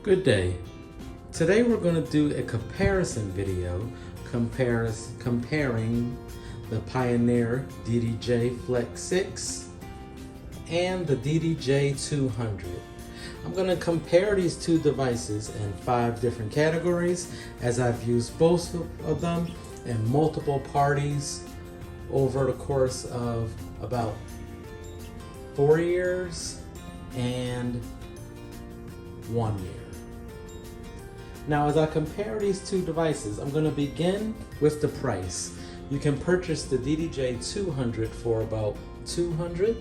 Good day. Today we're going to do a comparison video comparing the Pioneer DDJ FLX6 and the DDJ 200. I'm going to compare these two devices in 5 different categories as I've used both of them in multiple parties over the course of about 4 years and 1 year. Now, as I compare these two devices, I'm going to begin with the price. You can purchase the DDJ 200 for about $200,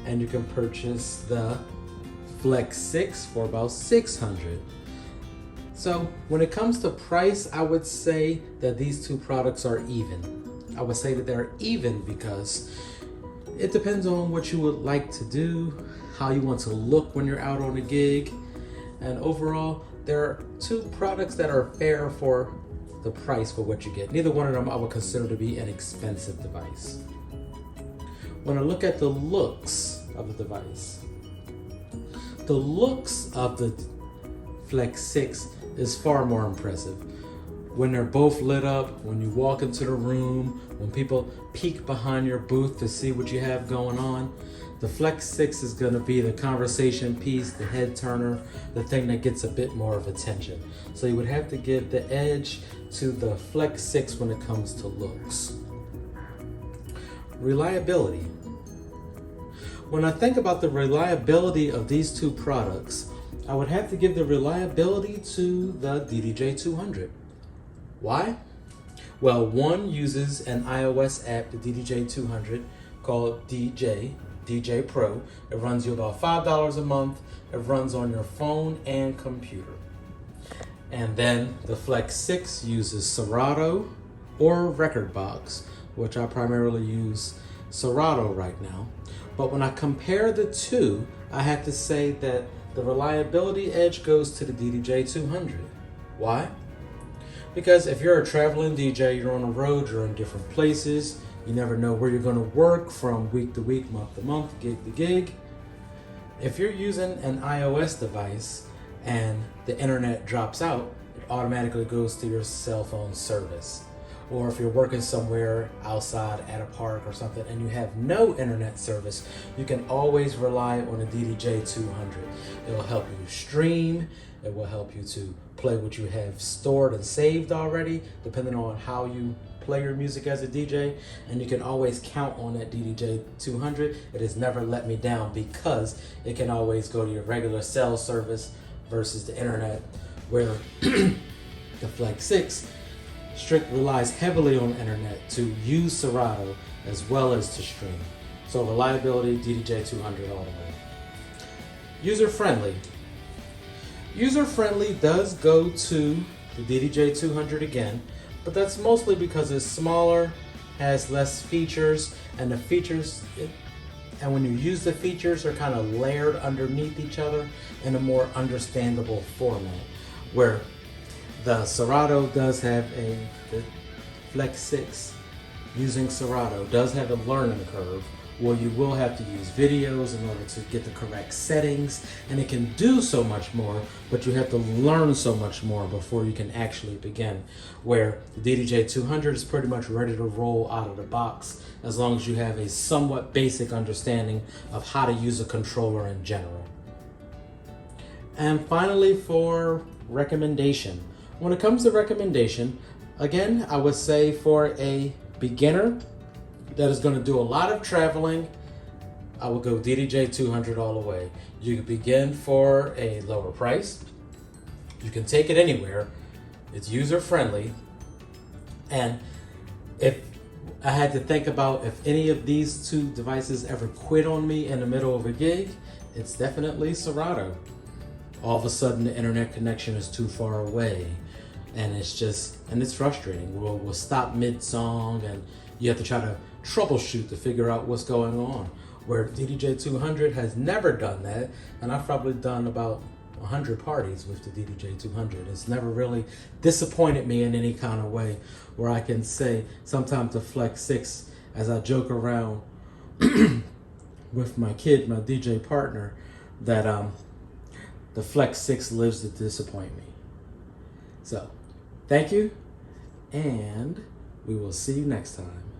and you can purchase the FLX6 for about $600. So when it comes to price, I would say that these two products are even. I would say that they're even because it depends on what you would like to do, how you want to look when you're out on a gig, and overall, there are two products that are fair for the price for what you get. Neither one of them I would consider to be an expensive device. When I look at the looks of the device, the looks of the FLX6 is far more impressive. When they're both lit up, when you walk into the room, when people peek behind your booth to see what you have going on, the FLX6 is going to be the conversation piece, the head turner, the thing that gets a bit more of attention. So you would have to give the edge to the FLX6 when it comes to looks. Reliability. When I think about the reliability of these two products, I would have to give the reliability to the DDJ 200. Why? Well, one uses an iOS app, the DDJ 200, called DJ Pro. It runs you about $5 a month. It runs on your phone and computer. And then the FLX6 uses Serato or Rekordbox, which I primarily use Serato right now. But when I compare the two, I have to say that the reliability edge goes to the DDJ 200. Why? Because if you're a traveling DJ, you're on the road, you're in different places, you never know where you're going to work from week to week, month to month, gig to gig. If you're using an iOS device and the internet drops out, it automatically goes to your cell phone service. Or if you're working somewhere outside at a park or something and you have no internet service, you can always rely on a DDJ 200. It will help you stream. It will help you to play what you have stored and saved already, depending on how you play your music as a DJ, and you can always count on that DDJ 200. It has never let me down because it can always go to your regular cell service versus the internet, where the FLX6 relies heavily on the internet to use Serato as well as to stream. So reliability, DDJ 200 all the way. User-friendly. User-friendly does go to the DDJ 200 again, but that's mostly because it's smaller, has less features, and the features, and when you use the features, are kind of layered underneath each other in a more understandable format. Where the Serato does have the FLX6 using Serato does have a learning curve where you will have to use videos in order to get the correct settings, and it can do so much more, but you have to learn so much more before you can actually begin. Where the DDJ 200 is pretty much ready to roll out of the box as long as you have a somewhat basic understanding of how to use a controller in general. And finally, for recommendation. When it comes to recommendation, again, I would say for a beginner that is going to do a lot of traveling, I would go DDJ 200 all the way. You can begin for a lower price. You can take it anywhere. It's user friendly. And if I had to think about if any of these two devices ever quit on me in the middle of a gig, it's definitely Serato. All of a sudden the internet connection is too far away, and it's frustrating. We'll stop mid-song and you have to try to troubleshoot to figure out what's going on. Where DDJ 200 has never done that, and I've probably done about 100 parties with the DDJ 200. It's never really disappointed me in any kind of way, where I can say sometimes the FLX6, as I joke around with my kid, my DJ partner, that the FLX6 lives to disappoint me. So, thank you, and we will see you next time.